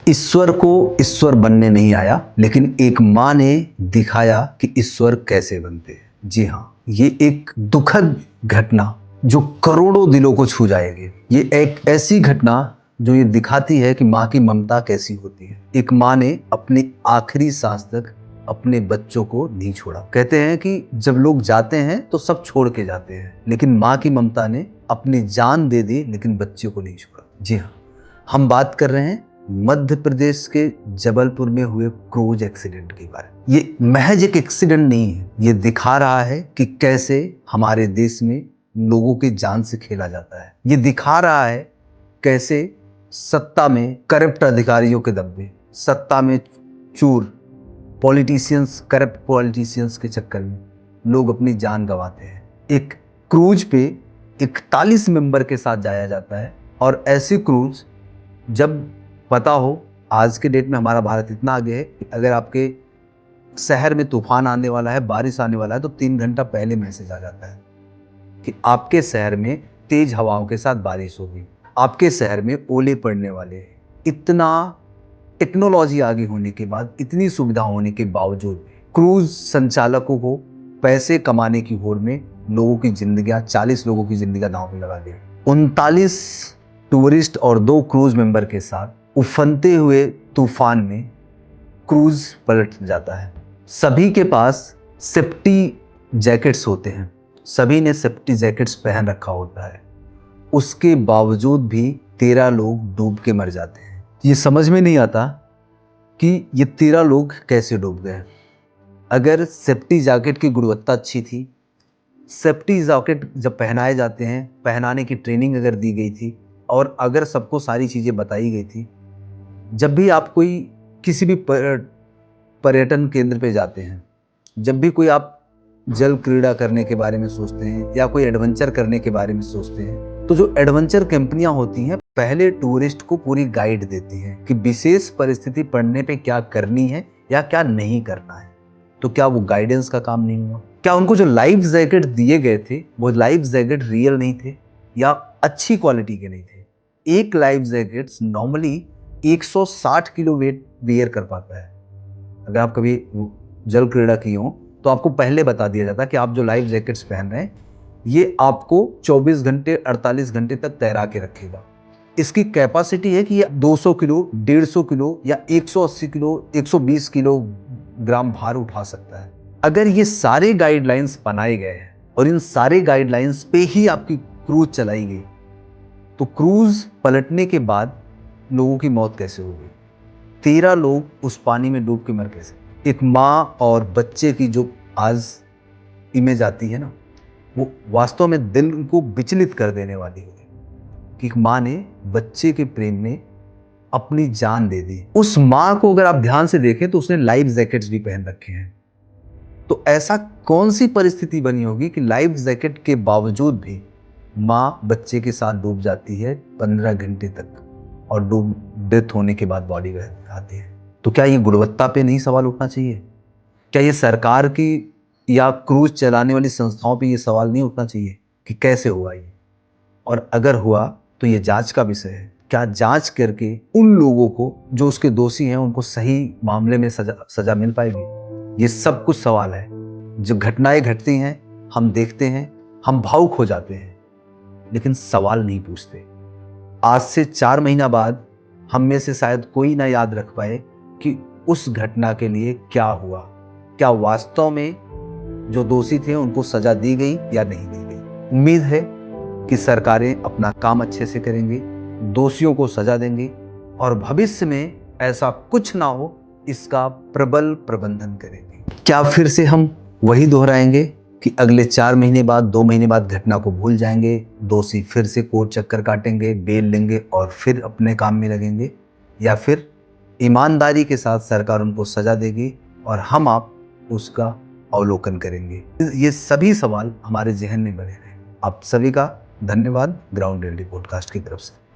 ईश्वर को ईश्वर बनने नहीं आया, लेकिन एक माँ ने दिखाया कि ईश्वर कैसे बनते हैं। जी हाँ, ये एक दुखद घटना जो करोड़ों दिलों को छू जाएगी। ये एक ऐसी घटना जो ये दिखाती है कि माँ की ममता कैसी होती है। एक माँ ने अपनी आखिरी सांस तक अपने बच्चों को नहीं छोड़ा। कहते हैं कि जब लोग जाते हैं तो सब छोड़ के जाते हैं, लेकिन माँ की ममता ने अपनी जान दे दी, लेकिन बच्चों को नहीं छोड़ा। जी हाँ, हम बात कर रहे हैं मध्य प्रदेश के जबलपुर में हुए क्रूज एक्सीडेंट के बारे में। ये महज एक एक्सीडेंट नहीं है, ये दिखा रहा है कि कैसे हमारे देश में लोगों की जान से खेला जाता है। ये दिखा रहा है कैसे सत्ता में करप्ट अधिकारियों के दबे, सत्ता में चूर पॉलिटिशियंस, करप्ट पॉलिटिशियंस के चक्कर में लोग अपनी जान गंवाते हैं। एक क्रूज पे 41 मेंबर के साथ जाया जाता है, और ऐसी क्रूज जब पता हो, आज के डेट में हमारा भारत इतना आगे है कि अगर आपके शहर में तूफान आने वाला है, बारिश आने वाला है, तो 3 घंटा पहले मैसेज आ जाता है कि आपके शहर में तेज हवाओं के साथ बारिश होगी, आपके शहर में ओले पड़ने वाले हैं। इतना टेक्नोलॉजी आगे होने के बाद, इतनी सुविधा होने के बावजूद क्रूज संचालकों को पैसे कमाने की होड़ में लोगों की जिंदगियां, 40 लोगों की जिंदगियां दांव में लगा दी। 39 टूरिस्ट और 2 क्रूज मेंबर के साथ उफनते हुए तूफान में क्रूज पलट जाता है। सभी के पास सेफ्टी जैकेट्स होते हैं, सभी ने सेफ्टी जैकेट्स पहन रखा होता है, उसके बावजूद भी 13 लोग डूब के मर जाते हैं। ये समझ में नहीं आता कि ये 13 लोग कैसे डूब गए। अगर सेफ्टी जैकेट की गुणवत्ता अच्छी थी, सेफ्टी जैकेट जब पहनाए जाते हैं, पहनाने की ट्रेनिंग अगर दी गई थी, और अगर सबको सारी चीज़ें बताई गई थी, जब भी आप कोई किसी भी पर्यटन केंद्र पे जाते हैं, जब भी कोई आप जल क्रीड़ा करने के बारे में सोचते हैं या कोई एडवेंचर करने के बारे में सोचते हैं, तो जो एडवेंचर कंपनियां होती हैं पहले टूरिस्ट को पूरी गाइड देती हैं कि विशेष परिस्थिति पड़ने पे क्या करनी है या क्या नहीं करना है। तो क्या वो गाइडेंस का काम नहीं हुआ? क्या उनको जो लाइफ जैकेट दिए गए थे वो लाइफ जैकेट रियल नहीं थे या अच्छी क्वालिटी के नहीं थे? एक life jacket normally 160 kilo weight bear कर पाता है। अगर आप कभी जल क्रीड़ा की हो तो आपको पहले बता दिया जाता है कि आप जो लाइफ जैकेट्स पहन रहे हैं ये आपको 24 घंटे 48 घंटे तक तैरा के रखेगा। इसकी कैपेसिटी है कि ये 200 किलो, 150 किलो या 180 किलो, 120 किलो ग्राम भार उठा सकता है। अगर ये सारे गाइडलाइंस बनाए गए हैं और इन सारे गाइडलाइंस पे ही आपकी क्रूज चलाई गई, तो क्रूज पलटने के बाद लोगों की मौत कैसे होगी? 13 लोग उस पानी में डूब के मर कैसे? एक माँ और बच्चे की जो आज इमेज आती है ना, वो वास्तव में दिल को विचलित कर देने वाली है कि एक माँ ने बच्चे के प्रेम में अपनी जान दे दी। उस माँ को अगर आप ध्यान से देखें तो उसने लाइफ जैकेट्स भी पहन रखे हैं। तो ऐसा कौन सी परिस्थिति बनी होगी कि लाइफ जैकेट के बावजूद भी माँ बच्चे के साथ डूब जाती है 15 घंटे तक, और डेथ होने के बाद बॉडी आती है? तो क्या ये गुणवत्ता पे नहीं सवाल उठना चाहिए? क्या ये सरकार की या क्रूज चलाने वाली संस्थाओं पे ये सवाल नहीं उठना चाहिए कि कैसे हुआ ये? और अगर हुआ तो ये जांच का विषय है। क्या जांच करके उन लोगों को जो उसके दोषी हैं उनको सही मामले में सजा मिल पाएगी? ये सब कुछ सवाल है। जब घटनाएं घटती हैं हम देखते हैं, हम भावुक हो जाते हैं, लेकिन सवाल नहीं पूछते। आज से 4 महीना बाद हम में से शायद कोई ना याद रख पाए कि उस घटना के लिए क्या हुआ, क्या वास्तव में जो दोषी थे उनको सजा दी गई या नहीं दी गई। उम्मीद है कि सरकारें अपना काम अच्छे से करेंगी, दोषियों को सजा देंगी, और भविष्य में ऐसा कुछ ना हो इसका प्रबल प्रबंधन करेंगे। क्या फिर से हम वही दोहराएंगे कि अगले 4 महीने बाद, 2 महीने बाद घटना को भूल जाएंगे, दोषी फिर से कोर्ट चक्कर काटेंगे, बेल लेंगे और फिर अपने काम में लगेंगे? या फिर ईमानदारी के साथ सरकार उनको सजा देगी और हम आप उसका अवलोकन करेंगे? ये सभी सवाल हमारे जहन में बने रहे। आप सभी का धन्यवाद ग्राउंड रियलिटी पॉडकास्ट की तरफ से।